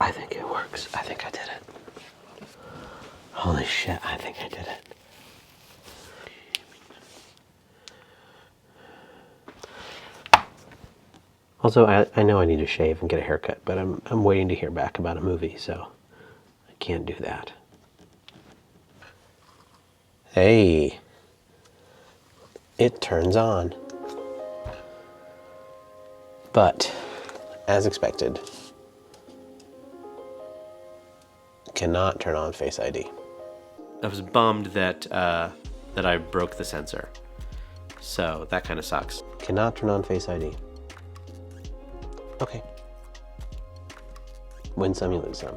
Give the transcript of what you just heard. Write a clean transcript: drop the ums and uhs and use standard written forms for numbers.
I think it works. I think I did it. Holy shit, I think I did it. Also, I know I need to shave and get a haircut, but I'm waiting to hear back about a movie, so I can't do that. Hey, it turns on. But, as expected, cannot turn on Face ID. I was bummed that I broke the sensor. So that kind of sucks. Cannot turn on Face ID. Okay. Win some, you lose some.